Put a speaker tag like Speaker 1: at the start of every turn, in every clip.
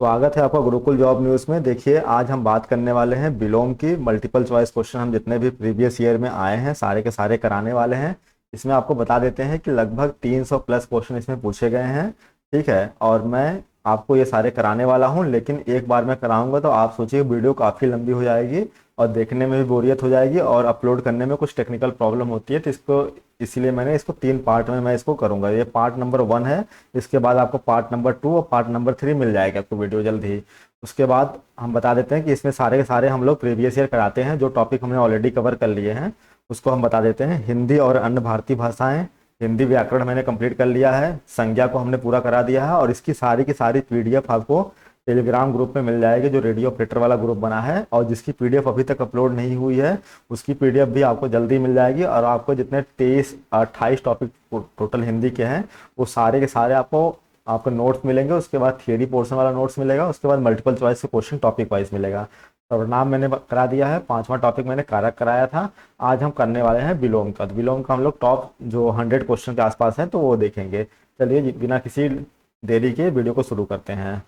Speaker 1: स्वागत है आपका गुरुकुल जॉब न्यूज़ में। देखिए, आज हम बात करने वाले हैं बिलोम की। मल्टीपल चॉइस क्वेश्चन हम जितने भी प्रीवियस ईयर में आए हैं सारे के सारे कराने वाले हैं। इसमें आपको बता देते हैं कि लगभग 300 प्लस क्वेश्चन इसमें पूछे गए हैं। ठीक है, और मैं आपको ये सारे कराने वाला हूँ, लेकिन एक बार मैं कराऊंगा तो आप सोचिए वीडियो काफ़ी लंबी हो जाएगी और देखने में भी बोरियत हो जाएगी और अपलोड करने में कुछ टेक्निकल प्रॉब्लम होती है, तो इसको इसीलिए मैंने इसको 3 पार्ट में मैं इसको करूंगा। ये पार्ट नंबर 1 है। इसके बाद आपको पार्ट नंबर 2 और पार्ट नंबर 3 मिल जाएगा आपको वीडियो जल्द ही। उसके बाद हम बता देते हैं कि इसमें सारे के सारे हम लोग प्रीवियस ईयर कराते हैं। जो टॉपिक हमने ऑलरेडी कवर कर लिए हैं उसको हम बता देते हैं। हिंदी और अन्य भारतीय भाषाएं, हिंदी व्याकरण मैंने कंप्लीट कर लिया है, संज्ञा को हमने पूरा करा दिया है, और इसकी सारी की सारी पीडीएफ आपको टेलीग्राम ग्रुप में मिल जाएगी जो रेडियो ऑपरेटर वाला ग्रुप बना है। और जिसकी पीडीएफ अभी तक अपलोड नहीं हुई है उसकी पीडीएफ भी आपको जल्दी मिल जाएगी। और आपको जितने 23-28 टॉपिक टोटल हिंदी के हैं वो सारे के सारे आपको नोट्स मिलेंगे। उसके बाद थियरी पोर्शन वाला नोट्स मिलेगा। उसके बाद मल्टीपल चॉइस के क्वेश्चन टॉपिक वाइज मिलेगा। सर्वनाम मैंने करा दिया है, 5वां टॉपिक मैंने कारक कराया था। आज हम करने वाले हैं विलोम का। तो विलोम का हम लोग टॉप जो 100 क्वेश्चन के आसपास है तो वो देखेंगे। चलिए बिना किसी देरी के वीडियो को शुरू करते हैं।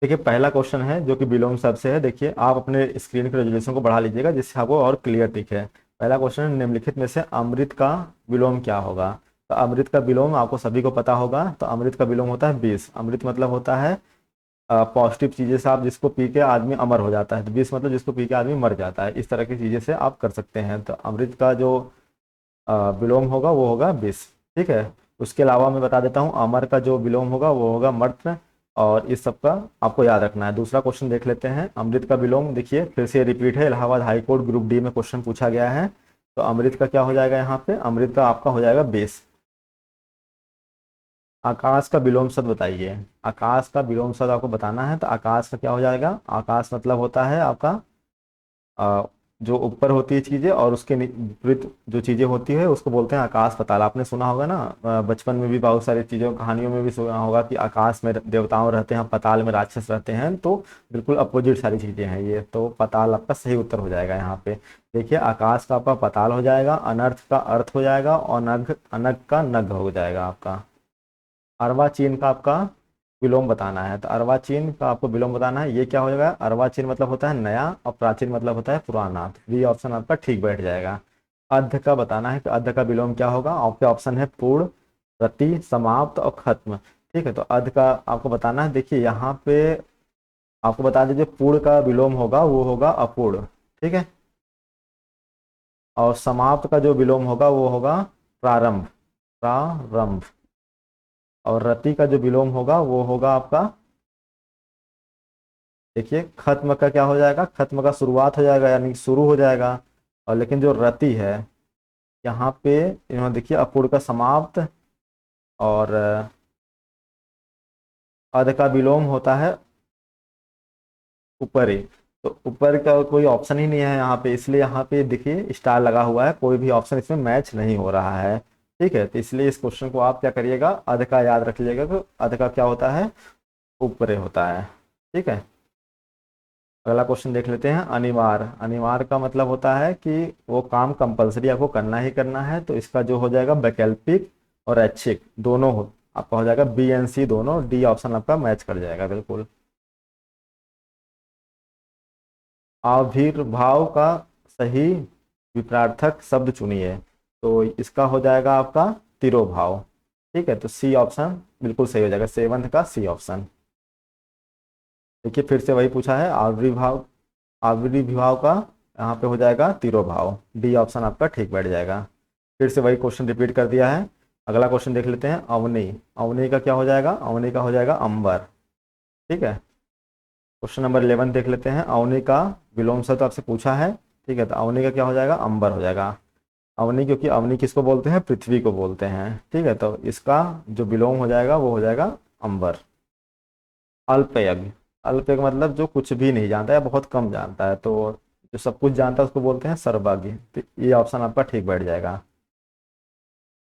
Speaker 1: देखिए, पहला क्वेश्चन है जो कि विलोम शब्द से है। देखिए, आप अपने स्क्रीन के रेजोल्यूशन को बढ़ा लीजिएगा जिससे आपको और क्लियर दिखे। पहला क्वेश्चन है, निम्नलिखित में से अमृत का विलोम क्या होगा। तो अमृत का विलोम आपको सभी को पता होगा। तो अमृत का विलोम होता है विष। अमृत मतलब होता है पॉजिटिव चीजें से आप जिसको पी के आदमी अमर हो जाता है, तो विष मतलब जिसको पी के आदमी मर जाता है। इस तरह की चीजें से आप कर सकते हैं। तो अमृत का जो विलोम होगा वो होगा विष। ठीक है। उसके अलावा मैं बता देता हूँ, अमर का जो विलोम होगा वो होगा मर्त। और इस सब का आपको याद रखना है। दूसरा क्वेश्चन देख लेते हैं। अमृत का विलोम देखिए फिर से रिपीट है, Allahabad high court group D में क्वेश्चन पूछा गया है। तो अमृत का क्या हो जाएगा यहाँ पे, अमृत का आपका हो जाएगा बेस। आकाश का विलोम शब्द बताइए। आकाश का विलोम शब्द आपको बताना है। तो आकाश का क्या हो जाएगा, आकाश मतलब होता है आपका अ, जो ऊपर होती है चीजें और उसके विपरीत जो चीजें होती है उसको बोलते हैं आकाश पाताल। आपने सुना होगा ना, बचपन में भी बहुत सारी चीजों कहानियों में भी सुना होगा कि आकाश में देवताओं रहते हैं, पाताल में राक्षस रहते हैं। तो बिल्कुल अपोजिट सारी चीजें हैं ये। तो पाताल आपका सही उत्तर हो जाएगा यहाँ पे। देखिए, आकाश का आपका पाताल हो जाएगा, अनर्थ का अर्थ हो जाएगा, और नग अनग का नग हो जाएगा आपका। अर्वाचीन का आपका विलोम बताना है। तो अर्वाचीन का आपको विलोम बताना है। ये क्या हो जाएगा, अर्वाचीन मतलब होता है नया और प्राचीन मतलब होता है पुराना। तो बी ऑप्शन आपका ठीक बैठ जाएगा। अध का बताना है कि अध का विलोम क्या होगा। आपके ऑप्शन है पूर्ण, प्रति, समाप्त और खत्म। ठीक है। तो अध का आपको बताना है। देखिए यहाँ पे आपको बता दीजिए, पूर्ण का विलोम होगा वो होगा अपूर्ण। ठीक है। और समाप्त का जो विलोम होगा वो होगा प्रारंभ। प्रारंभ। और रति का जो विलोम होगा वो होगा आपका, देखिए खत्म का क्या हो जाएगा, खत्म का शुरुआत हो जाएगा यानी कि शुरू हो जाएगा। और लेकिन जो रति है यहाँ पे, इन्होंने देखिए अपूर्ण का समाप्त। और अध का विलोम होता है ऊपर ही। तो ऊपर का कोई ऑप्शन ही नहीं है यहाँ पे, इसलिए यहाँ पे देखिए स्टार लगा हुआ है, कोई भी ऑप्शन इसमें मैच नहीं हो रहा है। ठीक है। तो इसलिए इस क्वेश्चन को आप क्या करिएगा, अध का याद रख लीजिएगा। तो अध का क्या होता है, ऊपर होता है। ठीक है। अगला क्वेश्चन देख लेते हैं। अनिवार्य। अनिवार्य का मतलब होता है कि वो काम कंपलसरी आपको करना ही करना है। तो इसका जो हो जाएगा वैकल्पिक और ऐच्छिक दोनों हो आपका हो जाएगा बी एन सी दोनों। डी ऑप्शन आपका मैच कर जाएगा बिल्कुल। आविर्भाव का सही विपरार्थक शब्द चुनिए। तो इसका हो जाएगा आपका तिरोभाव। ठीक है। तो सी ऑप्शन बिल्कुल सही हो जाएगा, सेवंथ का सी ऑप्शन। देखिए फिर से वही पूछा है, आविर्भाव, आविर्भाव का यहाँ पे हो जाएगा तिरोभाव। डी ऑप्शन आपका ठीक बैठ जाएगा। फिर से वही क्वेश्चन रिपीट कर दिया है। अगला क्वेश्चन देख लेते हैं। अवनी। अवनी का क्या हो जाएगा, अवनी का हो जाएगा अंबर। ठीक है। क्वेश्चन नंबर 11 देख लेते हैं। अवनी का विलोम शब्द आपसे पूछा है। ठीक है। तो अवनी का क्या हो जाएगा, अंबर हो जाएगा। अवनी, क्योंकि अवनी किसको बोलते हैं, पृथ्वी को बोलते हैं। ठीक है। तो इसका जो विलोम हो जाएगा वो हो जाएगा अंबर। अल्पयज्ञ। अल्पयज्ञ मतलब जो कुछ भी नहीं जानता है, बहुत कम जानता है। तो जो सब कुछ जानता है उसको बोलते हैं सर्वज्ञ। तो ये ऑप्शन आपका ठीक बैठ जाएगा।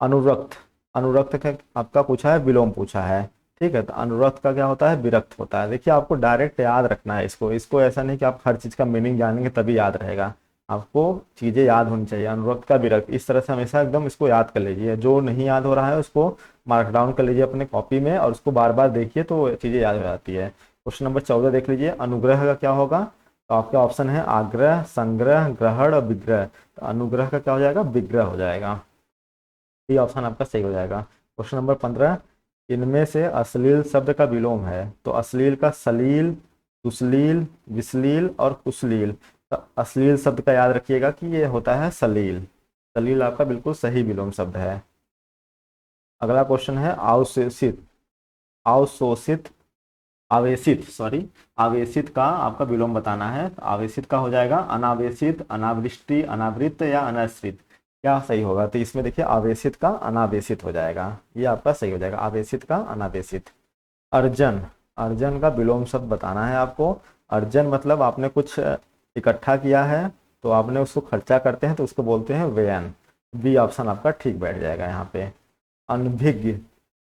Speaker 1: अनुरक्त। अनुरक्त का आपका पूछा है, विलोम पूछा है। ठीक है। तो अनुरक्त का क्या होता है, विरक्त होता है। देखिए आपको डायरेक्ट याद रखना है इसको। इसको ऐसा नहीं कि आप हर चीज़ का मीनिंग जानेंगे तभी याद रहेगा। आपको चीजें याद होनी चाहिए, अनुरक्त का विरक्त, इस तरह से हमेशा एकदम इसको याद कर लीजिए। जो नहीं याद हो रहा है उसको मार्क डाउन कर लीजिए अपने कॉपी में और उसको बार बार देखिए तो चीजें याद हो जाती है। क्वेश्चन नंबर 14 देख लीजिए, अनुग्रह का क्या होगा? तो आपके ऑप्शन है आग्रह, संग्रह, ग्रहण और विग्रह। तो अनुग्रह का क्या हो जाएगा? विग्रह हो जाएगा। ये ऑप्शन आपका सही हो जाएगा। क्वेश्चन नंबर 15, इनमें से अश्लील शब्द का विलोम है। तो अश्लील का सलील, सुश्लील, विश्लील और कुश्लील। तो अश्लील शब्द का याद रखिएगा कि ये होता है सलील। सलील आपका बिल्कुल सही विलोम शब्द है। अगला क्वेश्चन है अवशोषित, अवशोषित, आवेशित, सॉरी, आवेशित का आपका विलोम बताना है। तो आवेशित का हो जाएगा अनावेशित, अनावृष्टि, अनावृत या अनाश्रित। क्या सही होगा? तो इसमें देखिए आवेशित का अनावेशित हो जाएगा, ये आपका सही हो जाएगा, आवेशित का अनावेशित। अर्जन, अर्जन का विलोम शब्द बताना है आपको। अर्जन मतलब आपने कुछ इकट्ठा किया है तो आपने उसको खर्चा करते हैं तो उसको बोलते हैं व्ययन। बी ऑप्शन आपका ठीक बैठ जाएगा यहाँ पे। अनभिज्ञ,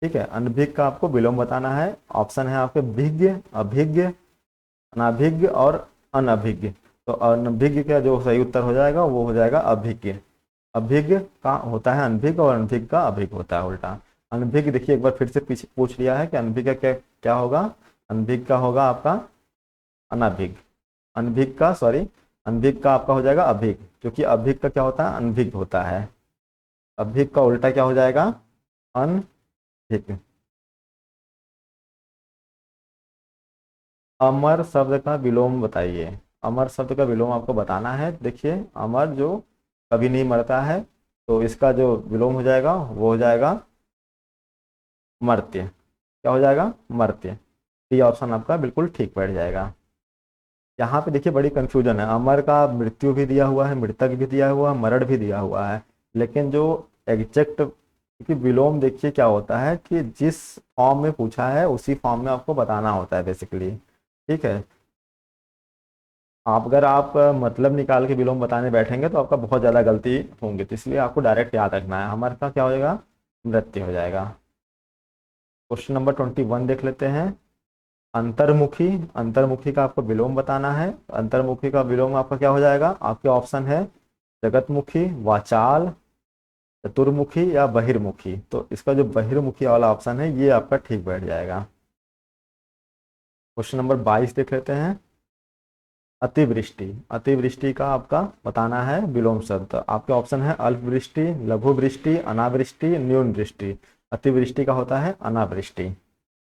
Speaker 1: ठीक है, अनभिज्ञ का आपको विलोम बताना है। ऑप्शन है आपके भिज्ञ, अभिज्ञ, अनाभिज्ञ और अनभिज्ञ। तो अनभिज्ञ का जो सही उत्तर हो जाएगा वो हो जाएगा अभिज्ञ। अभिज्ञ का होता है अनभिज्ञ और अनभिज्ञ का अभिज्ञ होता है उल्टा। अनभिज्ञ देखिए एक बार फिर से पीछे पूछ लिया है कि अनभिज्ञ का क्या क्या होगा? अनभिज्ञ का होगा आपका अनाभिज्ञ। अनभिज्ञ का सॉरी, अनभिज्ञ का आपका हो जाएगा अभिज्ञ, क्योंकि अभिज्ञ का क्या होता है? अनभिज्ञ होता है। अभिज्ञ का उल्टा क्या हो जाएगा? अनभिज्ञ। अमर शब्द का विलोम बताइए। अमर शब्द का विलोम आपको बताना है। देखिए अमर जो कभी नहीं मरता है, तो इसका जो विलोम हो जाएगा वो हो जाएगा मर्त्य। क्या हो जाएगा? मर्त्य। डी ऑप्शन आपका बिल्कुल ठीक बैठ जाएगा। यहाँ पे देखिए बड़ी कंफ्यूजन है, अमर का मृत्यु भी दिया हुआ है, मृतक भी दिया हुआ है, मरण भी दिया हुआ है, लेकिन जो एग्जैक्ट, क्योंकि विलोम देखिए क्या होता है कि जिस फॉर्म में पूछा है उसी फॉर्म में आपको बताना होता है बेसिकली। ठीक है, आप अगर आप मतलब निकाल के विलोम बताने बैठेंगे तो आपका बहुत ज़्यादा गलती होंगी, तो इसलिए आपको डायरेक्ट याद रखना है। हमारे का क्या हो जाएगा? मृत्यु हो जाएगा। क्वेश्चन नंबर 21 देख लेते हैं। अंतर्मुखी, अंतर्मुखी का आपको विलोम बताना है। अंतर्मुखी का विलोम आपका क्या हो जाएगा? आपके ऑप्शन है जगतमुखी, वाचाल, चतुर्मुखी या बहिर्मुखी। तो इसका जो बहिर्मुखी वाला ऑप्शन है ये आपका ठीक बैठ जाएगा। क्वेश्चन नंबर 22 देख लेते हैं। अतिवृष्टि, अतिवृष्टि का आपका बताना है विलोम शब्द। आपके ऑप्शन है अल्पवृष्टि, लघु वृष्टि, अनावृष्टि, न्यून वृष्टि। अतिवृष्टि का होता है अनावृष्टि।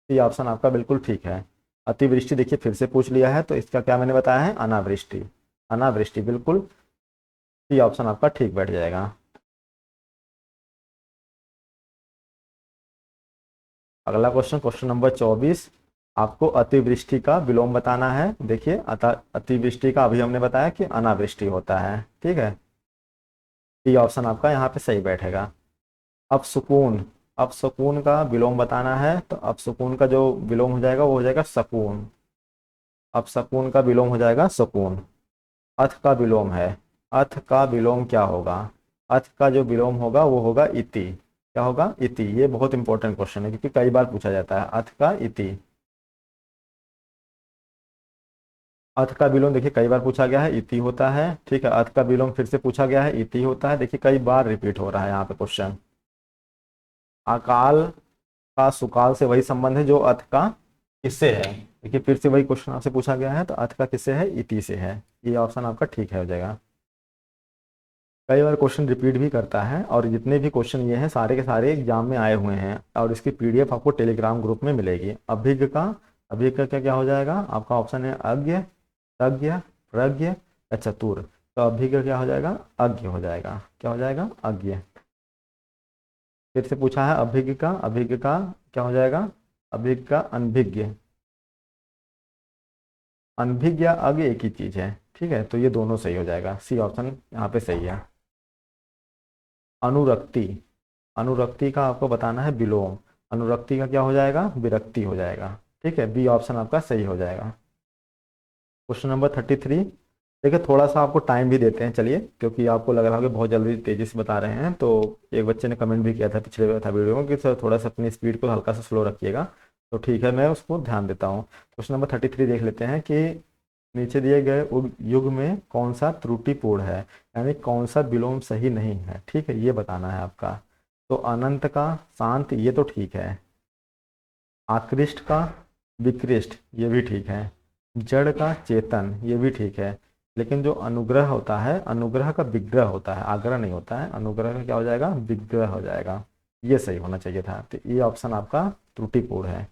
Speaker 1: ये ऑप्शन आपका बिल्कुल ठीक है। अतिवृष्टि देखिए फिर से पूछ लिया है तो इसका क्या मैंने बताया है? अनावृष्टि। अनावृष्टि बिल्कुल, ये ऑप्शन आपका ठीक बैठ जाएगा। अगला क्वेश्चन, क्वेश्चन नंबर 24, आपको अतिवृष्टि का विलोम बताना है। देखिए अतिवृष्टि का अभी हमने बताया कि अनावृष्टि होता है। ठीक है, ये ऑप्शन आपका यहाँ पे सही बैठेगा। अब सुकून, अब सुकून का विलोम बताना है। तो अब सुकून का जो विलोम हो जाएगा वो हो जाएगा सकून। अब सकून का विलोम हो जाएगा सुकून। अथ का विलोम है, अथ का विलोम क्या होगा? अथ का जो विलोम होगा वो होगा इति। क्या होगा? इति। ये बहुत इंपॉर्टेंट क्वेश्चन है क्योंकि कई बार पूछा जाता है अथ का इति। अथ का विलोम देखिए कई बार पूछा गया है, इति होता है। ठीक है, अथ का विलोम फिर से पूछा गया है, इति होता है। देखिए कई बार रिपीट हो रहा है यहाँ पे क्वेश्चन। अकाल का सुकाल से वही संबंध है जो अथ का किससे है। देखिए फिर से वही क्वेश्चन आपसे पूछा गया है, तो अथ का किससे है? इति से है। ये ऑप्शन आपका ठीक है हो जाएगा। कई बार क्वेश्चन रिपीट भी करता है और जितने भी क्वेश्चन ये हैं सारे के सारे एग्जाम में आए हुए हैं और इसकी पीडीएफ आपको टेलीग्राम ग्रुप में मिलेगी। अभिज्ञ का, अभिज्ञ का क्या क्या हो जाएगा? आपका ऑप्शन है अज्ञ, तज्ञ, प्रज्ञ या चतुर। तो अभिज्ञ क्या हो जाएगा? अज्ञ हो जाएगा। क्या हो जाएगा? अज्ञ। फिर से पूछा है अभिज्ञ का, अभिज्ञ का क्या हो जाएगा? अभिज्ञ का अनभिज्ञ। अनभिज्ञ या अज्ञ एक ही चीज है। ठीक है, तो ये दोनों सही हो जाएगा, सी ऑप्शन यहाँ पे सही है। अनुरक्ति, अनुरक्ति का आपको बताना है विलोम। अनुरक्ति का क्या हो जाएगा? विरक्ति हो जाएगा। ठीक है, बी ऑप्शन आपका सही हो जाएगा। क्वेश्चन नंबर 33, देखिए थोड़ा सा आपको टाइम भी देते हैं चलिए, क्योंकि आपको लग रहा होगा बहुत जल्दी तेजी से बता रहे हैं। तो एक बच्चे ने कमेंट भी किया था पिछले था वीडियो में कि सर थोड़ा सा अपनी स्पीड को हल्का सा स्लो रखिएगा। तो ठीक है, मैं उसको ध्यान देता हूँ। क्वेश्चन नंबर 33 देख लेते हैं कि नीचे दिए गए युग में कौन सा त्रुटिपूर्ण है, यानी कौन सा विलोम सही नहीं है, ठीक है, ये बताना है आपका। तो अनंत का शांत ये तो ठीक है, आकृष्ट का विकृष्ट ये भी ठीक है, जड़ का चेतन ये भी ठीक है, लेकिन जो अनुग्रह होता है, अनुग्रह का विग्रह होता है, आग्रह नहीं होता है, अनुग्रह का क्या हो जाएगा, विग्रह हो जाएगा, ये सही होना चाहिए था। तो ये ऑप्शन आपका त्रुटिपूर्ण है।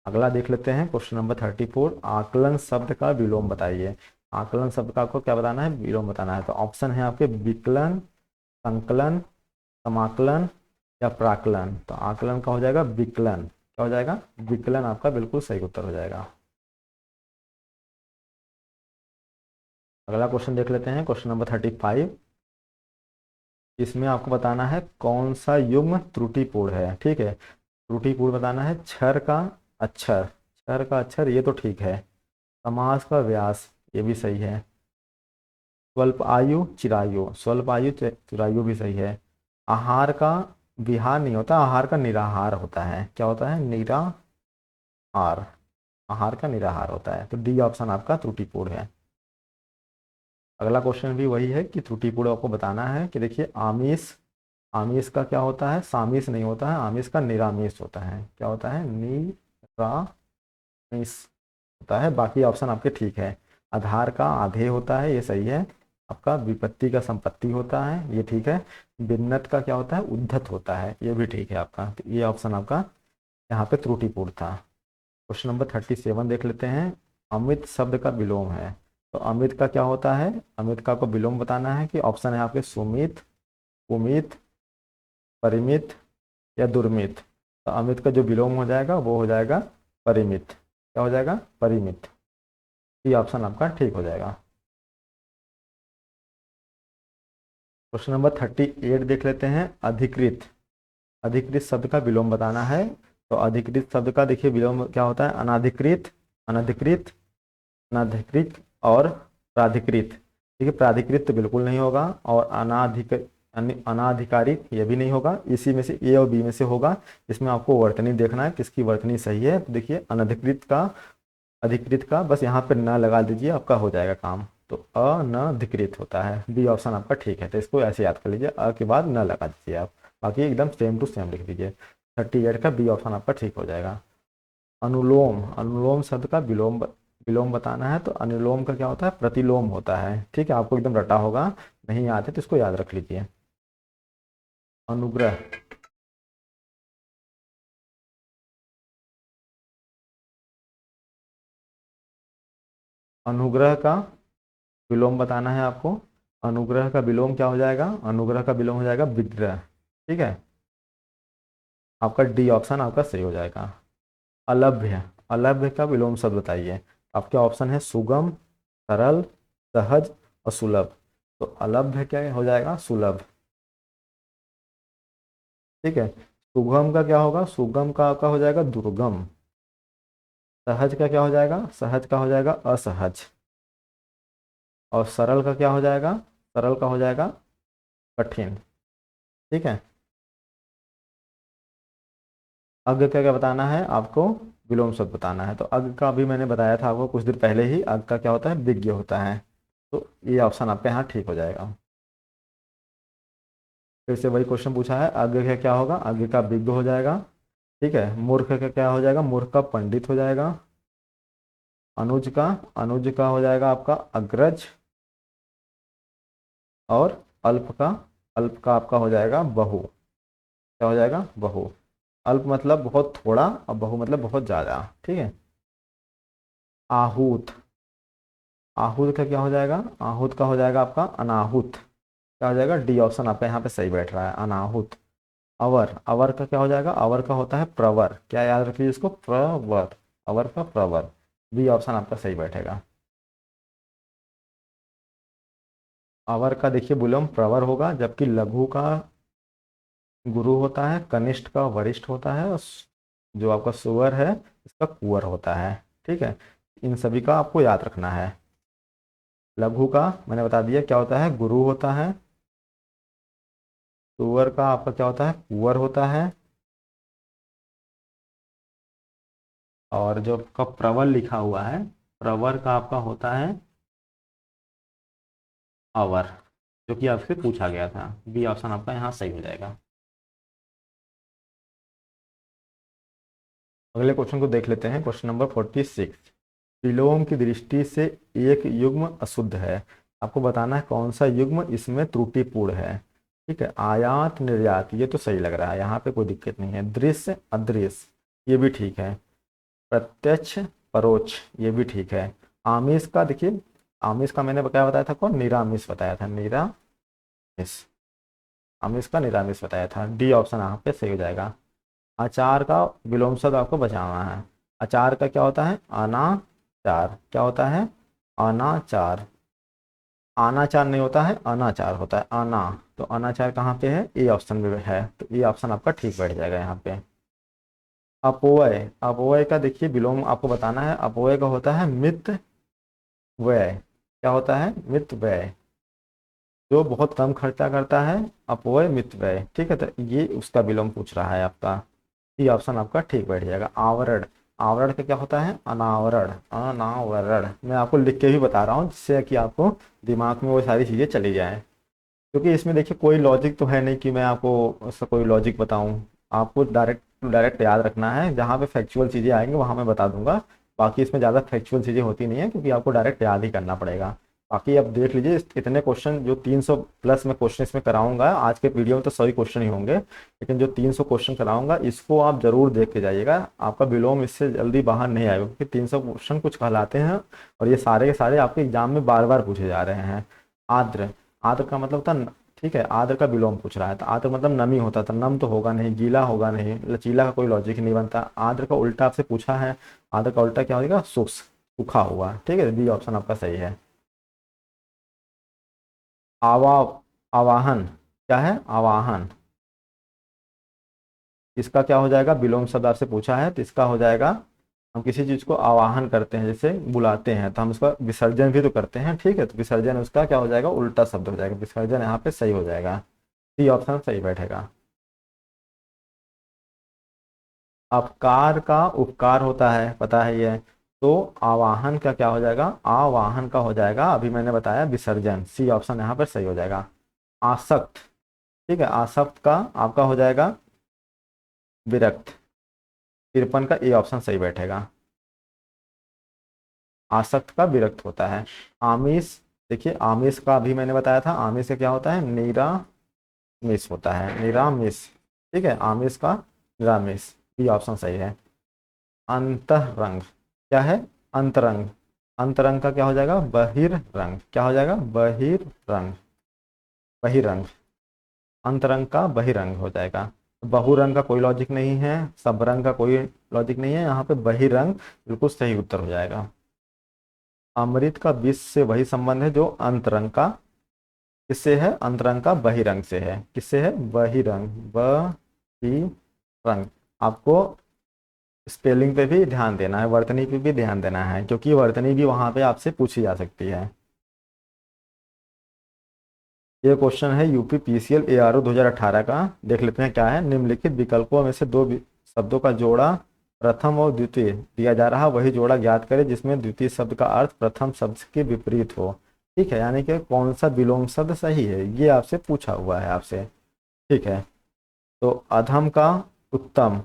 Speaker 1: अगला देख लेते हैं क्वेश्चन नंबर 34, आकलन शब्द का विलोम बताइए। आकलन शब्द का आपको क्या बताना है, विलोम बताना है। तो ऑप्शन है आपके विकलन, संकलन, समाकलन या प्राकलन। तो आकलन का हो जाएगा विकलन, क्या हो जाएगा, विकलन आपका बिल्कुल सही उत्तर हो जाएगा। अगला क्वेश्चन देख लेते हैं क्वेश्चन नंबर 35। इसमें आपको बताना है कौन सा युग्म त्रुटिपूर्ण है, ठीक है। त्रुटिपूर्ण बताना है क्षर का अक्षर, क्षर का अक्षर ये तो ठीक है, समास का व्यास ये भी सही है, स्वल्प आयु चिरायु, स्वल्प आयु चिरायु भी सही है, आहार का विहार नहीं होता, आहार का निराहार होता है, क्या होता है, निराहार, आहार का निराहार होता है। तो डी ऑप्शन आपका त्रुटिपूर्ण है। अगला क्वेश्चन भी वही है कि त्रुटिपूर्ण आपको बताना है कि देखिए आमिष, आमिष का क्या होता है, सामिष नहीं होता है, आमिष का निरामिष होता है, क्या होता है, निरामिष होता है। बाकी ऑप्शन आपके ठीक है। आधार का आधेय होता है, ये सही है। आपका विपत्ति का संपत्ति होता है, ये ठीक है। बिन्नत का क्या होता है, उद्धत होता है, ये भी ठीक है आपका। तो ये ऑप्शन आपका यहाँ पे त्रुटिपूर्ण था। क्वेश्चन नंबर 37 देख लेते हैं। अमित शब्द का विलोम है। तो अमित का क्या होता है, अमित का आपको विलोम बताना है। कि ऑप्शन है आपके सुमित, कुमित, परिमित या दुर्मित। तो अमित का जो विलोम हो जाएगा वो हो जाएगा परिमित, क्या हो जाएगा, परिमित। ये ऑप्शन आपका ठीक हो जाएगा। क्वेश्चन नंबर 38 देख लेते हैं। अधिकृत, अधिकृत शब्द का विलोम बताना है। तो अधिकृत शब्द का देखिए विलोम क्या होता है, अनाधिकृत, अनधिकृत, अनाधिकृत और प्राधिकृत। देखिए प्राधिकृत तो बिल्कुल नहीं होगा, और अनाधिकारिक ये भी नहीं होगा। इसी में से ए और बी में से होगा। इसमें आपको वर्तनी देखना है, किसकी वर्तनी सही है। तो देखिए अनधिकृत का, अधिकृत का बस यहाँ पर न लगा दीजिए, आपका हो जाएगा काम। तो अनधिकृत होता है, बी ऑप्शन आपका ठीक है। तो इसको ऐसे याद कर लीजिए, अ के बाद न लगा दीजिए आप, बाकी एकदम सेम टू सेम लिख दीजिए। 38 का बी ऑप्शन आपका ठीक हो जाएगा। अनुलोम, अनुलोम शब्द का विलोम विलोम बताना है। तो अनुलोम का क्या होता है, प्रतिलोम होता है, ठीक है। आपको एकदम रटा होगा, नहीं याद है तो इसको याद रख लीजिए। अनुग्रह, अनुग्रह का विलोम बताना है आपको। अनुग्रह का विलोम क्या हो जाएगा, अनुग्रह का विलोम हो जाएगा विग्रह, ठीक है। आपका डी ऑप्शन आपका सही हो जाएगा। अलभ्य, अलभ्य का विलोम शब्द बताइए। आपके ऑप्शन है सुगम, सरल, सहज और सुलभ। तो अलभ्य क्या हो जाएगा, सुलभ, ठीक है। सुगम का क्या होगा, सुगम का आपका हो जाएगा दुर्गम। सहज का क्या हो जाएगा, सहज का हो जाएगा असहज। और सरल का क्या हो जाएगा, सरल का हो जाएगा कठिन, ठीक है। अग का क्या बताना है आपको, विलोम शब्द बताना है। तो अग का अभी मैंने बताया था आपको कुछ देर पहले ही, अग का क्या होता है, विज्ञ होता है। तो ये ऑप्शन आपके यहाँ ठीक हो जाएगा। फिर से वही क्वेश्चन पूछा है, अग का क्या होगा, अग का विज्ञ हो जाएगा, ठीक है। मूर्ख का क्या हो जाएगा, मूर्ख का पंडित हो जाएगा। अनुज का, अनुज का हो जाएगा आपका अग्रज। और अल्प का, अल्प का आपका हो जाएगा बहु, क्या हो जाएगा, बहु। अल्प मतलब बहुत थोड़ा, और बहु मतलब बहुत ज़्यादा, ठीक है। आहूत, आहूत का क्या हो जाएगा, आहूत का हो जाएगा आपका अनाहुत, क्या हो जाएगा, डी ऑप्शन आपका यहाँ पे सही बैठ रहा है, अनाहुत। अवर, अवर का क्या हो जाएगा, अवर का होता है प्रवर, क्या याद रखिए इसको, प्रवर, अवर का प्रवर। बी ऑप्शन आपका सही बैठेगा। अवर का देखिए विलोम प्रवर होगा, जबकि लघु का गुरु होता है, कनिष्ठ का वरिष्ठ होता है, और जो आपका सुअर है इसका कुंवर होता है, ठीक है। इन सभी का आपको याद रखना है। लघु का मैंने बता दिया क्या होता है, गुरु होता है। सुअर का आपका क्या होता है, कुंवर होता है। और जो आपका प्रवर लिखा हुआ है, प्रवर का आपका होता है अवर, जो कि आपसे पूछा गया था। बी ऑप्शन आपका यहाँ सही हो जाएगा। अगले क्वेश्चन को देख लेते हैं, क्वेश्चन नंबर 46। विलोम की दृष्टि से एक युग्म अशुद्ध है, आपको बताना है कौन सा युग्म इसमें त्रुटिपूर्ण है। ठीक है, आयात निर्यात ये तो सही लग रहा है, यहाँ पे कोई दिक्कत नहीं है। दृश्य अदृश्य ये भी ठीक है। प्रत्यक्ष परोक्ष ये भी ठीक है। आमिष का देखिए, आमिष का मैंने क्या बताया था, कौन, निरामिष बताया था, निरामिष। आमिष का निरामिष बताया था। डी ऑप्शन यहाँ पे सही हो जाएगा। अचार का विलोम शब्द आपको बचाना है। अचार का क्या होता है, अनाचार, क्या होता है, अनाचार। अनाचार नहीं होता है, अनाचार होता है, अना। तो अनाचार कहाँ पे है, ए ऑप्शन में है, तो ए ऑप्शन आपका ठीक बैठ जाएगा यहाँ पे। अपव्यय, अपव्यय का देखिए विलोम आपको बताना है। अपव्यय का होता है मित व्यय, क्या होता है, मित व्यय, जो बहुत कम खर्चा करता है, अपव्यय मित व्यय। ठीक है, तो ये उसका विलोम पूछ रहा है आपका। ये ऑप्शन आपका ठीक बैठ जाएगा। आवरण, आवरण का क्या होता है, अनावरण, अनावरण। मैं आपको लिख के भी बता रहा हूँ जिससे कि आपको दिमाग में वो सारी चीज़ें चली जाएं, क्योंकि इसमें देखिए कोई लॉजिक तो है नहीं कि मैं आपको उसका कोई लॉजिक बताऊं। आपको डायरेक्ट डायरेक्ट याद रखना है, जहाँ पे फैक्चुअल चीज़ें आएंगी वहाँ मैं बता दूंगा। बाकी इसमें ज़्यादा फैक्चुअल चीज़ें होती नहीं है, क्योंकि आपको डायरेक्ट याद ही करना पड़ेगा। बाकी आप देख लीजिए, इतने क्वेश्चन जो 300 प्लस में क्वेश्चन इसमें कराऊंगा, आज के वीडियो में तो 100 ही क्वेश्चन ही होंगे, लेकिन जो 300 क्वेश्चन कराऊंगा इसको आप जरूर देख के जाइएगा। आपका विलोम इससे जल्दी बाहर नहीं आएगा, क्योंकि 300 क्वेश्चन कुछ कहलाते हैं, और ये सारे के सारे आपके एग्जाम में बार बार पूछे जा रहे हैं। आर्द्र, आर्द्र का मतलब था, ठीक है, आर्द्र का विलोम पूछ रहा है, तो आर्द्र मतलब नमी होता था, नम तो होगा नहीं, गीला होगा नहीं, लचीला का कोई लॉजिक नहीं बनता। आर्द्र का उल्टा आपसे पूछा है, आर्द्र का उल्टा क्या होगा, शुष्क, सूखा हुआ। ठीक है, बी ऑप्शन आपका सही है। आवा, आवाहन, क्या है, आवाहन, इसका क्या हो जाएगा, विलोम शब्द आपसे पूछा है तो इसका हो जाएगा, हम किसी चीज को आवाहन करते हैं, जैसे बुलाते हैं, तो हम उसका विसर्जन भी तो करते हैं। ठीक है, तो विसर्जन उसका क्या हो जाएगा, उल्टा शब्द हो जाएगा, विसर्जन यहाँ पे सही हो जाएगा। सी ऑप्शन सही बैठेगा। अपकार का उपकार होता है, पता है ये, तो आवाहन का क्या हो जाएगा, आवाहन का हो जाएगा, अभी मैंने बताया विसर्जन। सी ऑप्शन यहाँ पर सही हो जाएगा। आसक्त, ठीक है, आसक्त का आपका हो जाएगा विरक्त। 53 का ए ऑप्शन सही बैठेगा। आसक्त का विरक्त होता है। आमिष, देखिए आमिष का अभी मैंने बताया था, आमिष का क्या होता है, निरामिष होता है, निरामिष। ठीक है, आमिष का निरामिष, बी ऑप्शन सही है। अंतरंग, क्या है, अंतरंग, अंतरंग का क्या हो जाएगा, बहिरंग, क्या हो जाएगा, बहिरंग, बहिरंग, अंतरंग का बहिरंग हो जाएगा। बहुरंग का कोई लॉजिक नहीं है, सब रंग का कोई लॉजिक नहीं है, यहाँ पे बहिरंग बिल्कुल सही उत्तर हो जाएगा। अमृत का विष से वही संबंध है जो अंतरंग का, किससे है, अंतरंग का बहिरंग से है, किससे है, बहिरंग, बहिरंग। आपको स्पेलिंग पे भी ध्यान देना है, वर्तनी पे भी ध्यान देना है, क्योंकि वर्तनी भी वहां पे आपसे पूछी जा सकती है। ये क्वेश्चन है यूपी पीसीएल एआरओ 2018 का, देख लेते हैं क्या है। निम्नलिखित विकल्पों में से दो शब्दों का जोड़ा प्रथम और द्वितीय दिया जा रहा, वही जोड़ा ज्ञात करें जिसमें द्वितीय शब्द का अर्थ प्रथम शब्द के विपरीत हो। ठीक है, यानी कि कौन सा विलोम शब्द सही है, ये आपसे पूछा हुआ है आपसे। ठीक है, तो अधम का उत्तम,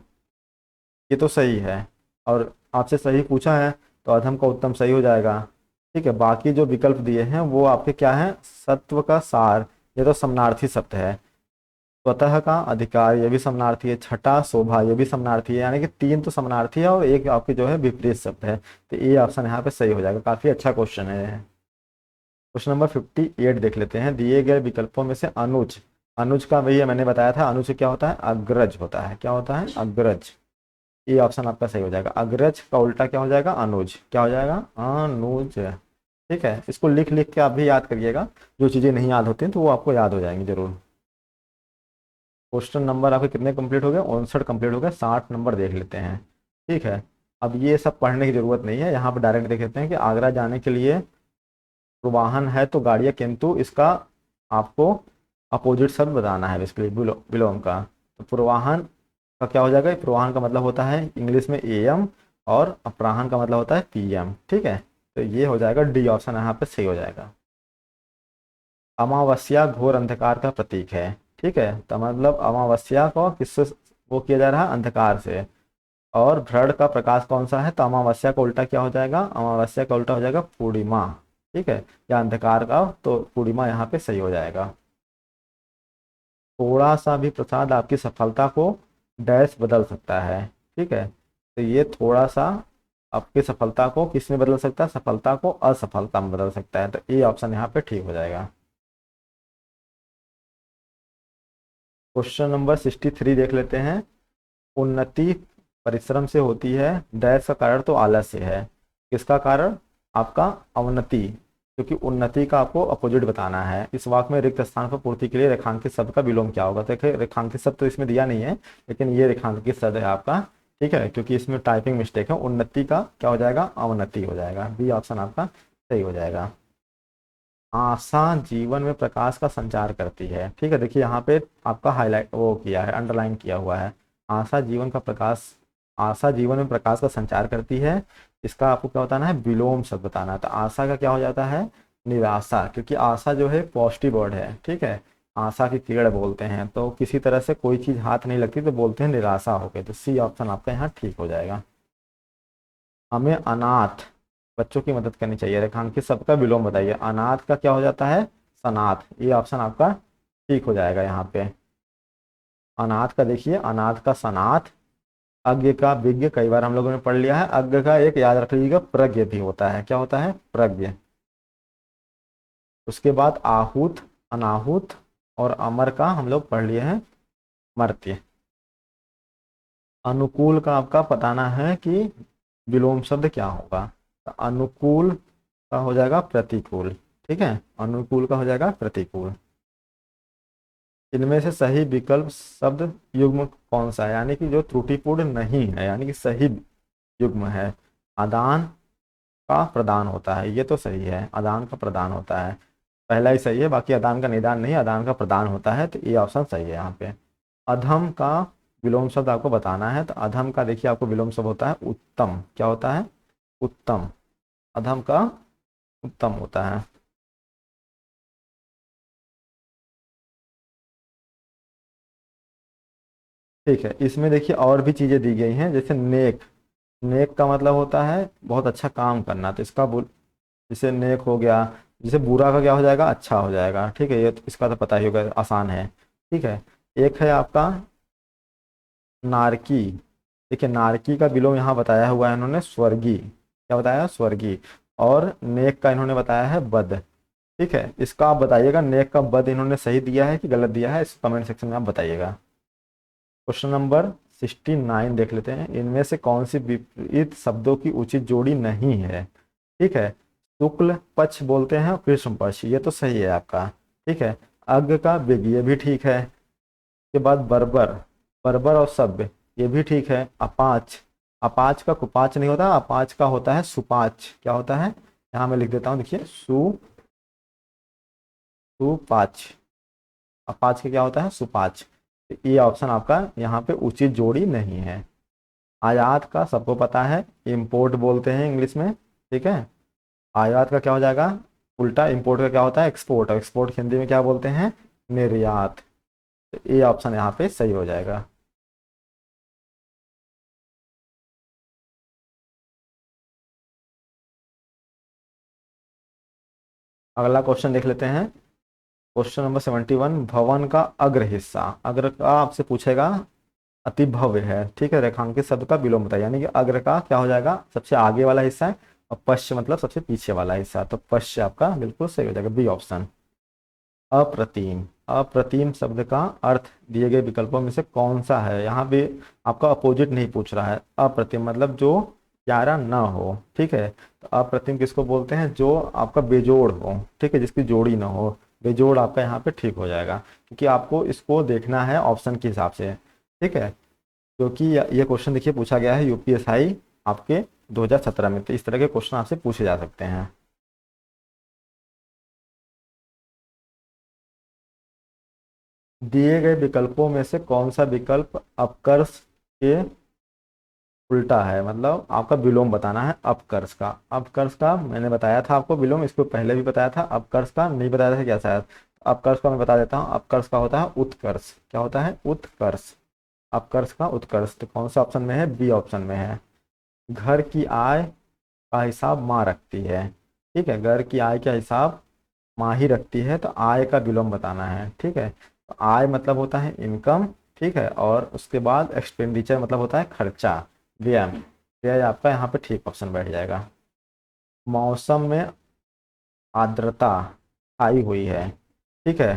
Speaker 1: ये तो सही है, और आपसे सही पूछा है, तो अधम का उत्तम सही हो जाएगा। ठीक है, बाकी जो विकल्प दिए हैं वो आपके क्या है, सत्व का सार, ये तो समनार्थी शब्द है। स्वतः का अधिकार, ये भी समनार्थी है। छठा शोभा, ये भी समनार्थी है, यानी कि 3 तो समनार्थी है और एक आपके जो है विपरीत शब्द है, तो ये ऑप्शन यहाँ पे सही हो जाएगा। काफी अच्छा क्वेश्चन है। क्वेश्चन नंबर 58 देख लेते हैं। दिए गए विकल्पों में से अनुज, अनुज का वही मैंने बताया था, अनुज क्या होता है, अग्रज होता है, क्या होता है, अग्रज। ये ऑप्शन आपका सही हो जाएगा। अग्रज का उल्टा क्या हो जाएगा, अनुज, क्या हो जाएगा, अनुज। ठीक है, इसको लिख लिख के आप भी याद करिएगा, जो चीज़ें नहीं याद होती हैं तो वो आपको याद हो जाएंगी जरूर। क्वेश्चन नंबर आपके कितने कंप्लीट हो गए, 59 कंप्लीट हो गए। 60 नंबर देख लेते हैं। ठीक है, अब ये सब पढ़ने की जरूरत नहीं है, यहाँ पर डायरेक्ट देख लेते हैं कि आगरा जाने के लिए वाहन है तो गाड़ियाँ, किंतु इसका आपको अपोजिट शब्द बताना है बेसिकली विलोम का। तो पूर्वाहन का क्या हो जाएगा, पूर्वाहन का मतलब होता है इंग्लिश में एएम, और अपराहन का मतलब होता है पीएम। ठीक है, तो ये हो जाएगा डी ऑप्शन यहाँ पे सही हो जाएगा। अमावस्या घोर अंधकार का प्रतीक है। ठीक है, तो मतलब अमावस्या को किससे वो किया जा रहा है, अंधकार से। और भ्रड का प्रकाश कौन सा है, तो अमावस्या का उल्टा क्या हो जाएगा, अमावस्या का उल्टा हो जाएगा पूर्णिमा। ठीक है, या अंधकार का, तो पूर्णिमा यहाँ पे सही हो जाएगा। थोड़ा सा भी प्रसाद आपकी सफलता को डैश बदल सकता है। ठीक है, तो ये थोड़ा सा आपकी सफलता को किस में बदल सकता है, सफलता को असफलता में बदल सकता है, तो ए ऑप्शन यहाँ पे ठीक हो जाएगा। क्वेश्चन नंबर 63 देख लेते हैं। उन्नति परिश्रम से होती है, डैश का कारण तो आलस्य है। किसका कारण, आपका अवनति, क्योंकि उन्नति का आपको अपोजिट बताना है। इस वाक्य में रिक्त स्थान पर पूर्ति के लिए रेखांकित शब्द का विलोम क्या होगा, तो देखिए रेखांकित शब्द तो इसमें दिया नहीं है, लेकिन ये रेखांकित शब्द है आपका। ठीक है, क्योंकि इसमें टाइपिंग मिस्टेक है। उन्नति का क्या हो जाएगा, अवनति हो जाएगा। बी ऑप्शन आपका सही हो जाएगा। आशा जीवन में प्रकाश का संचार करती है। ठीक है, देखिए यहाँ पे आपका हाईलाइट वो किया है, अंडरलाइन किया हुआ है। आशा जीवन का प्रकाश, आशा जीवन में प्रकाश का संचार करती है। इसका आपको क्या बताना है, विलोम शब्द बताना है। तो आशा का क्या हो जाता है, निराशा, क्योंकि आशा जो है पॉजिटिव वर्ड है। ठीक है, आशा की किरण बोलते हैं, तो किसी तरह से कोई चीज हाथ नहीं लगती तो बोलते हैं निराशा हो गई। तो सी ऑप्शन आपका यहाँ ठीक हो जाएगा। हमें अनाथ बच्चों की मदद करनी चाहिए, रेखांकित सबका विलोम बताइए। अनाथ का क्या हो जाता है, सनाथ। ये ऑप्शन आपका ठीक हो जाएगा यहाँ पे। अनाथ का देखिए, अनाथ का सनाथ। अज्ञ का विज्ञ, कई बार हम लोगों ने पढ़ लिया है। अज्ञ का एक याद रख लीजिएगा, प्रज्ञ भी होता है। क्या होता है, प्रज्ञ। उसके बाद आहूत, अनाहूत, और अमर का हम लोग पढ़ लिए हैं, मर्त्य। अनुकूल का आपका बताना है कि विलोम शब्द क्या होगा। तो अनुकूल का हो जाएगा प्रतिकूल। ठीक है, अनुकूल का हो जाएगा प्रतिकूल। इनमें से सही विकल्प शब्द युग्म कौन सा है, यानी कि जो त्रुटिपूर्ण नहीं है, यानी कि सही युग्म है। आदान का प्रदान होता है, ये तो सही है, आदान का प्रदान होता है। पहला ही सही है, बाकी आदान का निदान नहीं, आदान का प्रदान होता है, तो ये ऑप्शन सही है यहाँ पे। अधम का विलोम शब्द आपको बताना है, तो अधम का देखिए आपको विलोम शब्द होता है उत्तम। क्या होता है, उत्तम। अधम का उत्तम होता है। ठीक है, इसमें देखिए और भी चीजें दी गई हैं, जैसे नेक। नेक का मतलब होता है बहुत अच्छा काम करना, तो इसका जैसे नेक हो गया। जैसे बुरा का क्या हो जाएगा, अच्छा हो जाएगा। ठीक है, ये तो इसका तो पता ही होगा, आसान है। ठीक है, एक है आपका नारकी। देखिए नारकी का विलोम यहाँ बताया हुआ है इन्होंने, स्वर्गी। क्या बताया, स्वर्गी। और नेक का इन्होंने बताया है बद। ठीक है, इसका आप बताइएगा, नेक का बद इन्होंने सही दिया है कि गलत दिया है, इस कमेंट सेक्शन में आप बताइएगा। क्वेश्चन नंबर 69 देख लेते हैं। इनमें से कौन सी विपरीत शब्दों की उचित जोड़ी नहीं है। ठीक है, शुक्ल पक्ष बोलते हैं, कृष्ण पक्ष, ये तो सही है आपका। ठीक है, अग्र का विग, ये भी ठीक है। के बाद बर्बर, बर्बर और सभ्य, ये भी ठीक है। अपाच, अपाच का कुपाच नहीं होता, अपाच का होता है सुपाच। क्या होता है, यहाँ मैं लिख देता हूँ, देखिए सुपाच। अपाच के क्या होता है, सुपाच। तो ये ऑप्शन आपका यहाँ पे उचित जोड़ी नहीं है। आयात का सबको पता है, इंपोर्ट बोलते हैं इंग्लिश में। ठीक है, आयात का क्या हो जाएगा, उल्टा इंपोर्ट का क्या होता है, एक्सपोर्ट। एक्सपोर्ट हिंदी में क्या बोलते हैं, निर्यात। तो ये ऑप्शन यहाँ पे सही हो जाएगा। अगला क्वेश्चन देख लेते हैं। Question number 71। भवन का अग्र हिस्सा, अग्र का आपसे पूछेगा, अति भव्य है। ठीक है, रेखांकित शब्द का विलोम बताइए, यानी कि अग्र का क्या हो जाएगा, सबसे आगे वाला हिस्सा है। और पश्च मतलब सबसे पीछे वाला हिस्सा, तो पश्च आपका बिल्कुल सही हो जाएगा, बी ऑप्शन। अप्रतिम, अप्रतिम शब्द का अर्थ दिए गए विकल्पों में से कौन सा है। यहाँ भी आपका अपोजिट नहीं पूछ रहा है। अप्रतिम मतलब जो प्यारा ना हो। ठीक है, तो अप्रतिम किसको बोलते हैं, जो आपका बेजोड़ हो। ठीक है, जिसकी जोड़ी ना हो, बेजोड़ आपका यहाँ पे ठीक हो जाएगा, क्योंकि आपको इसको देखना है ऑप्शन के हिसाब से। ठीक है, क्योंकि ये क्वेश्चन देखिए पूछा गया है यूपीएसआई आपके 2017 में, तो इस तरह के क्वेश्चन आपसे पूछे जा सकते हैं। दिए गए विकल्पों में से कौन सा विकल्प अपकर्ष के उल्टा है, मतलब आपका विलोम बताना है अपकर्ष का। अपकर्ष का मैंने बताया था आपको विलोम, इसको पहले भी बताया था। अपकर्ष का नहीं बताया था क्या शायद? अपकर्ष का मैं बता देता हूँ। अपकर्ष का होता है उत्कर्ष। क्या होता है? उत्कर्ष। अपकर्ष का उत्कर्ष तो कौन सा ऑप्शन में है? बी ऑप्शन में है। घर की आय का हिसाब माँ रखती है। ठीक है, घर की आय का हिसाब माँ ही रखती है, तो आय का विलोम बताना है। ठीक है, तो आय मतलब होता है इनकम। ठीक है, और उसके बाद एक्सपेंडिचर मतलब होता है खर्चा, व्यय। व्यय आपका यहाँ पे ठीक ऑप्शन बैठ जाएगा। मौसम में आर्द्रता आई हुई है। ठीक है,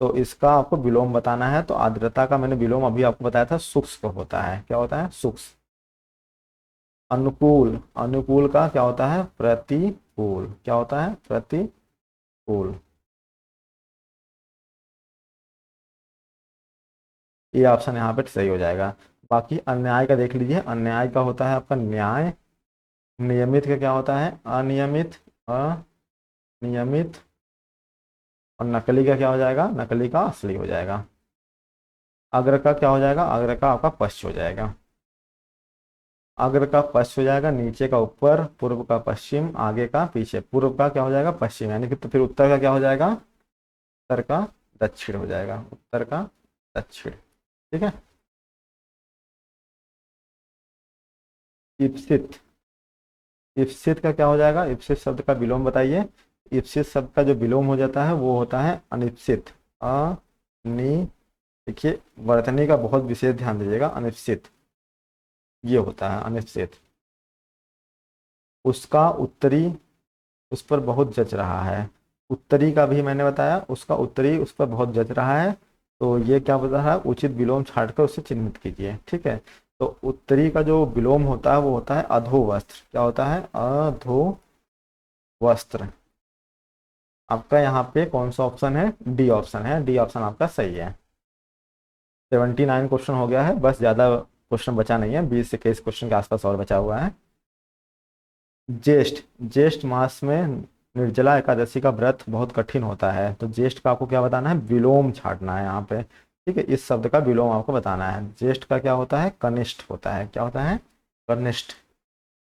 Speaker 1: तो इसका आपको विलोम बताना है। तो आर्द्रता का मैंने विलोम अभी आपको बताया था, शुष्क होता है। क्या होता है? शुष्क। अनुकूल, अनुकूल का क्या होता है? प्रतिकूल। क्या होता है? प्रतिकूल। ये ऑप्शन यहाँ पे सही हो जाएगा। बाकी अन्याय का देख लीजिए। अन्याय का होता है आपका न्याय। नियमित का क्या होता है? अनियमित। अनियमित। और नकली का क्या हो जाएगा? नकली का असली हो जाएगा। अग्र का क्या हो जाएगा? अग्र का आपका पश्च हो जाएगा। अग्र का पश्च हो जाएगा, नीचे का ऊपर, पूर्व का पश्चिम, आगे का पीछे। पूर्व का क्या हो जाएगा? पश्चिम, यानी कि तो फिर उत्तर का क्या हो जाएगा? उत्तर का दक्षिण हो जाएगा। उत्तर का दक्षिण। ठीक है। ईप्सित। ईप्सित का क्या हो जाएगा? ईप्सित शब्द का विलोम बताइए। ईप्सित शब्द का जो विलोम हो जाता है वो होता है अनिप्सित। अनि देखिए, वर्तनी का बहुत विशेष ध्यान दीजिएगा। अनिश्चित ये होता है, अनिश्चित। उसका उत्तरी उस पर बहुत जच रहा है। उत्तरी का भी मैंने बताया, उसका उत्तरी उस पर बहुत जच रहा है। तो ये क्या बता रहा है? उचित विलोम छाटकर उसे चिन्हित कीजिए। ठीक है, तो उत्तरी का जो विलोम होता है वो होता है अधो वस्त्र। क्या होता है? अधो वस्त्र। आपका यहाँ पे कौन सा ऑप्शन है? डी ऑप्शन है। डी ऑप्शन आपका सही है। 79 क्वेश्चन हो गया है, बस ज़्यादा क्वेश्चन बचा नहीं है, 20 से 21 क्वेश्चन के आसपास और बचा हुआ है। ज्येष्ठ। ज्येष्ठ मास में निर्जला एकादशी का व्रत बहुत कठिन होता है, तो ज्येष्ठ का आपको क्या बताना है? विलोम छाटना है यहाँ पे। ठीक है, इस शब्द का विलोम आपको बताना है। ज्येष्ठ का क्या होता है? कनिष्ठ होता है। क्या होता है? कनिष्ठ।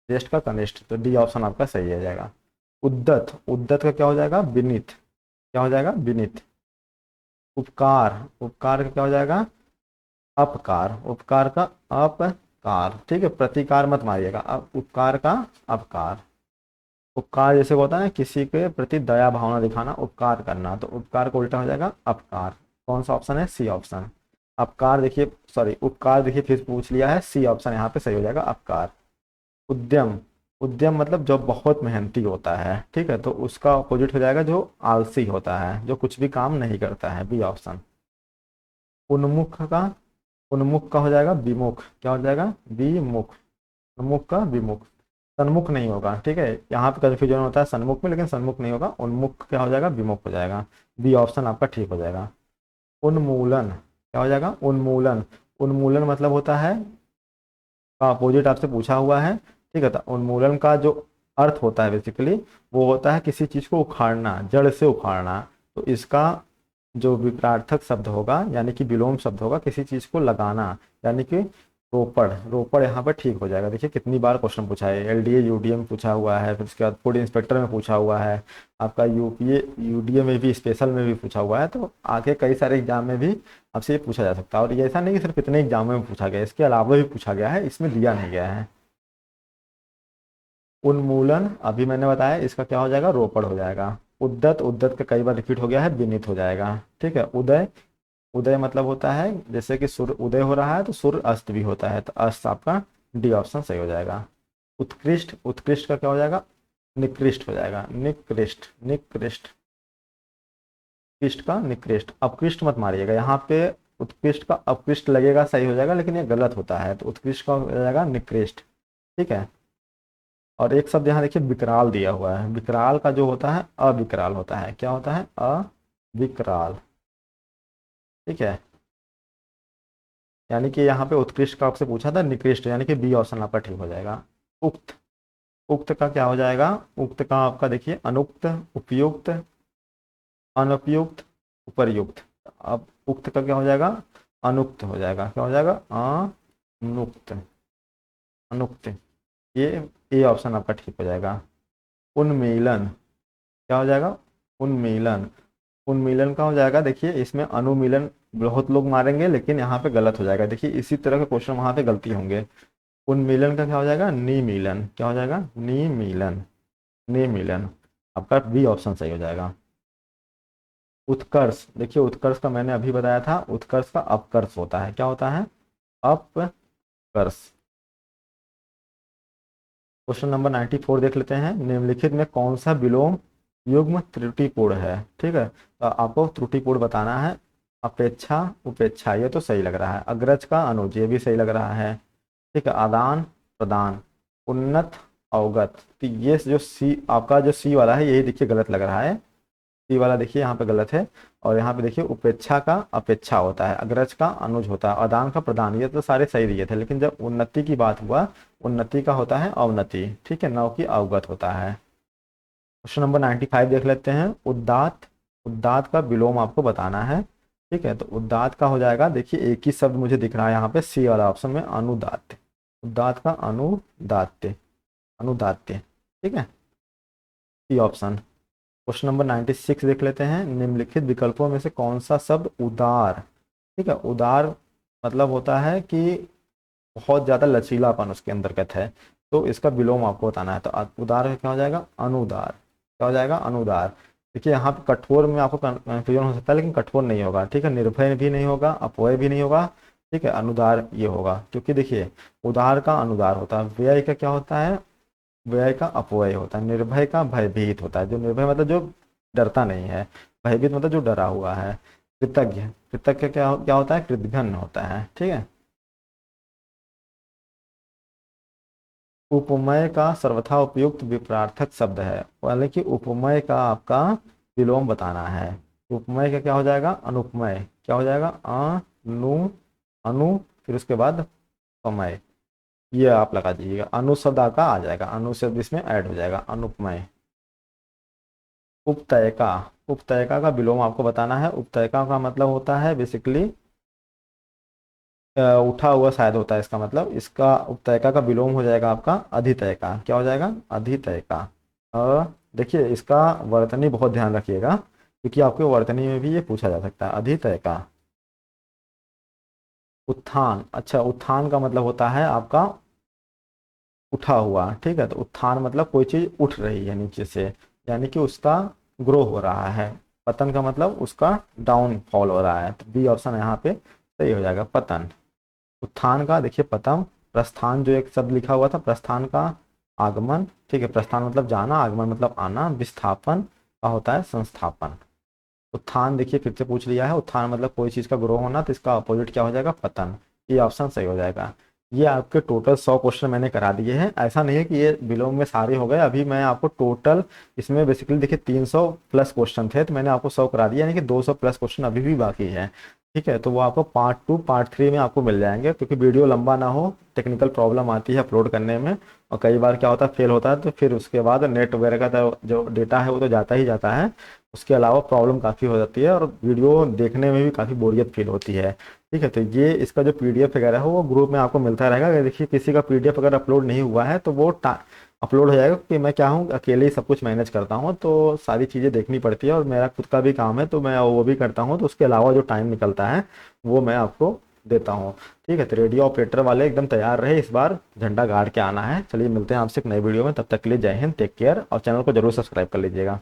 Speaker 1: ज्येष्ठ का कनिष्ठ, तो डी ऑप्शन आपका सही हो जाएगा। उद्दत। उद्दत का क्या हो जाएगा? विनीत। क्या हो जाएगा? विनीत। उपकार। उपकार का क्या हो जाएगा? अपकार। उपकार का अपकार। ठीक है, प्रतिकार मत मारिएगा। अब उपकार का अपकार। उपकार जैसे होता है ना, किसी के प्रति दया भावना दिखाना, उपकार करना, तो उपकार का उल्टा हो जाएगा अपकार। कौन सा ऑप्शन है? C option. अपकार देखिए, सॉरी उपकार देखिए फिर पूछ लिया है, सी ऑप्शन यहाँ पे सही हो जाएगा, अपकार। उद्यम। उद्यम मतलब जो बहुत मेहनती होता है। ठीक है, तो उसका अपोजिट हो जाएगा जो आलसी होता है, जो कुछ भी काम नहीं करता है, बी ऑप्शन। उन्मुख का, उन्मुख का हो जाएगा विमुख। क्या हो जाएगा? विमुख। उन्मुख का विमुख। सन्मुख नहीं होगा। ठीक है, यहाँ पे कंफ्यूजन होता है सन्मुख में, लेकिन सन्मुख नहीं होगा। उन्मुख क्या हो जाएगा? विमुख हो जाएगा। बी ऑप्शन आपका ठीक हो जाएगा। उन्मूलन। क्या हो जाएगा? उन्मूलन। उन्मूलन मतलब होता है का अपोजिट आपसे पूछा हुआ है। ठीक है, तो उन्मूलन का जो अर्थ होता है बेसिकली, वो होता है किसी चीज को उखाड़ना, जड़ से उखाड़ना। तो इसका जो विपरार्थक शब्द होगा, यानी कि विलोम शब्द होगा, किसी चीज को लगाना, यानी कि रोपड़। रोपड़ यहाँ पर ठीक हो जाएगा। देखिए कितनी बार क्वेश्चन पूछा है, एलडीए यूडीए में पूछा हुआ है, फिर उसके बाद फूड इंस्पेक्टर में पूछा हुआ है, आपका यूपीए यूडीए में भी, स्पेशल में भी पूछा हुआ है। तो आगे कई सारे एग्जाम में भी आपसे ये पूछा जा सकता है। और ये ऐसा नहीं कि सिर्फ इतने एग्जाम में पूछा गया, इसके अलावा भी पूछा गया है, इसमें दिया नहीं गया है। उन्मूलन अभी मैंने बताया, इसका क्या हो जाएगा? रोपड़ हो जाएगा। उद्दत, उद्दत का कई बार रिपीट हो गया है, विनीत हो जाएगा। ठीक है, उदय। उदय मतलब होता है जैसे कि सूर्य उदय हो रहा है तो सूर्य अस्त भी होता है, तो अस्त आपका डी ऑप्शन सही हो जाएगा। उत्कृष्ट। उत्कृष्ट का क्या हो जाएगा? निकृष्ट हो जाएगा। निकृष्ट। निकृष्ट। कृष्ट का निकृष्ट। अपकृष्ट मत मारिएगा यहाँ पे। उत्कृष्ट का अपकृष्ट लगेगा सही हो जाएगा, लेकिन ये गलत होता है, तो उत्कृष्ट का हो जाएगा निकृष्ट। ठीक है, और एक शब्द यहाँ देखिए विकराल दिया हुआ है। विकराल का जो होता है अविकराल होता है। क्या होता है? अविकराल। ठीक है, यानी कि यहाँ पे उत्कृष्ट का आपसे पूछा था, निकृष्ट, यानी कि बी ऑप्शन आपका ठीक हो जाएगा। उक्त। उक्त का क्या हो जाएगा? उक्त का आपका देखिए अनुक्त, उपयुक्त, अनुपयुक्त, उपर्युक्त। अब उक्त का क्या हो जाएगा? अनुक्त हो जाएगा। क्या हो जाएगा? अनुक्त। अनुक्त, ये ए ऑप्शन आपका ठीक हो जाएगा। उन्मीलन क्या हो जाएगा? उन्मीलन, उन्मीलन का हो जाएगा, देखिए इसमें अनुमीलन बहुत लोग मारेंगे लेकिन यहाँ पे गलत हो जाएगा। देखिए इसी तरह के क्वेश्चन वहाँ पे गलती होंगे। उन्मीलन का क्या हो जाएगा? निमीलन, क्या हो जाएगा? निमीलन, निमीलन, आपका बी ऑप्शन सही हो जाएगा। उत्कर्ष, देखिए उत्कर्ष का मैंने अभी बताया था, उत्कर्ष का अपकर्ष होता है। क्या होता है? अपकर्ष। क्वेश्चन नंबर 94 देख लेते हैं। निम्नलिखित में कौन सा विलोम युग्म त्रुटिपूर्ण है? ठीक है, तो आपको त्रुटिपूर्ण बताना है। अपेक्षा, उपेक्षा, ये तो सही लग रहा है। अग्रज का अनुज, ये भी सही लग रहा है। ठीक है, आदान प्रदान, उन्नत, अवगत, तो ये जो सी आपका जो सी वाला है यही देखिए गलत लग रहा है। सी वाला देखिए यहाँ पे गलत है। और यहाँ पे देखिए उपेक्षा का अपेक्षा होता है, अग्रज का अनुज होता है, आदान का प्रदान, ये तो सारे सही दिए थे। लेकिन जब उन्नति की बात हुआ, उन्नति का होता है अवनति। ठीक है, नव की अवगत होता है। क्वेश्चन नंबर 95 देख लेते हैं। उदात्त, उदात्त का विलोम आपको बताना है। ठीक है, तो उदात्त का हो जाएगा, देखिए एक ही शब्द मुझे दिख रहा है यहाँ पे सी वाला ऑप्शन में, अनुदात्त। उदात्त का अनुदात्त, अनुदात्त। ठीक है, सी ऑप्शन। क्वेश्चन नंबर 96 देख लेते हैं। निम्नलिखित विकल्पों में से कौन सा शब्द उदार, ठीक है, उदार मतलब होता है कि बहुत ज़्यादा लचीलापन उसके अंतर्गत है, तो इसका विलोम आपको बताना है। तो उदार क्या हो जाएगा? अनुदार, क्या हो जाएगा? अनुदार। देखिए यहाँ पे कठोर में आपको कंफ्यूजन हो सकता है लेकिन कठोर नहीं होगा। ठीक है, निर्भय भी नहीं होगा, अपव्यय भी नहीं होगा। ठीक है, अनुदार ये होगा, क्योंकि देखिए उदार का अनुदार होता है, व्यय का क्या होता है? व्यय का अपव्यय होता है, निर्भय का भयभीत होता है। जो निर्भय मतलब जो डरता नहीं है, भयभीत मतलब जो डरा हुआ है। कृतज्ञ, कृतज्ञ क्या क्या होता है? कृतघ्न होता है। ठीक है, उपमेय का सर्वथा उपयुक्त विपरार्थक शब्द है, यानी कि उपमेय का आपका विलोम बताना है। उपमेय का क्या हो जाएगा? अनुपमेय, क्या हो जाएगा? अनु, अनु, फिर उसके बाद पमय, ये आप लगा दीजिएगा। अनु शब्द आपका आ जाएगा, अनु शब्द इसमें ऐड हो जाएगा, अनुपमय। उपतयका, उपतयका का विलोम आपको बताना है। उपतयका का मतलब होता है बेसिकली उठा हुआ शायद होता है इसका मतलब। इसका उपतयका का विलोम हो जाएगा आपका अधितयका, क्या हो जाएगा? अधितयका। देखिए इसका वर्तनी बहुत ध्यान रखिएगा, क्योंकि आपके वर्तनी में भी ये पूछा जा सकता है। अधितयका। उत्थान, अच्छा उत्थान का मतलब होता है आपका उठा हुआ। ठीक है, तो उत्थान मतलब कोई चीज उठ रही है नीचे से, यानी कि उसका ग्रो हो रहा है। पतन का मतलब उसका डाउनफॉल हो रहा है, तो बी ऑप्शन यहाँ पे सही हो जाएगा, पतन। उत्थान का देखिए पतन, प्रस्थान जो एक शब्द लिखा हुआ था, प्रस्थान का आगमन। ठीक है, प्रस्थान मतलब जाना, आगमन मतलब आना, विस्थापन का होता है संस्थापन। उत्थान देखिए फिर से पूछ लिया है, उत्थान मतलब कोई चीज़ का ग्रो होना, तो इसका अपोजिट क्या हो जाएगा? पतन। ये ऑप्शन सही हो जाएगा। ये आपके टोटल 100 क्वेश्चन मैंने करा दिए हैं। ऐसा नहीं है कि ये विलोम में सारे हो गए, अभी मैं आपको टोटल इसमें बेसिकली देखिए 300 प्लस क्वेश्चन थे, तो मैंने आपको 100 करा दिया, यानी कि 200 प्लस क्वेश्चन अभी भी बाकी है। ठीक है, तो वो आपको पार्ट 2 पार्ट 3 में आपको मिल जाएंगे, क्योंकि वीडियो लंबा ना हो, टेक्निकल प्रॉब्लम आती है अपलोड करने में, और कई बार क्या होता है फेल होता है, तो फिर उसके बाद नेट वगैरह का जो डेटा है वो तो जाता ही जाता है। उसके अलावा प्रॉब्लम काफ़ी हो जाती है और वीडियो देखने में भी काफ़ी बोरियत फील होती है। ठीक है, तो ये इसका जो पीडीएफ वगैरह है वो ग्रुप में आपको मिलता रहेगा। अगर देखिए किसी का पीडीएफ अगर अपलोड नहीं हुआ है तो वो अपलोड हो जाएगा, क्योंकि मैं क्या हूँ अकेले ही सब कुछ मैनेज करता हूँ, तो सारी चीज़ें देखनी पड़ती है और मेरा खुद का भी काम है, तो मैं वो भी करता हूँ, तो उसके अलावा जो टाइम निकलता है वो मैं आपको देता हूँ। ठीक है, तो रेडियो ऑपरेटर वाले एकदम तैयार रहे, इस बार झंडा गाड़ के आना है। चलिए मिलते हैं आपसे एक नई वीडियो में, तब तक के लिए जय हिंद, टेक केयर, और चैनल को जरूर सब्सक्राइब कर लीजिएगा।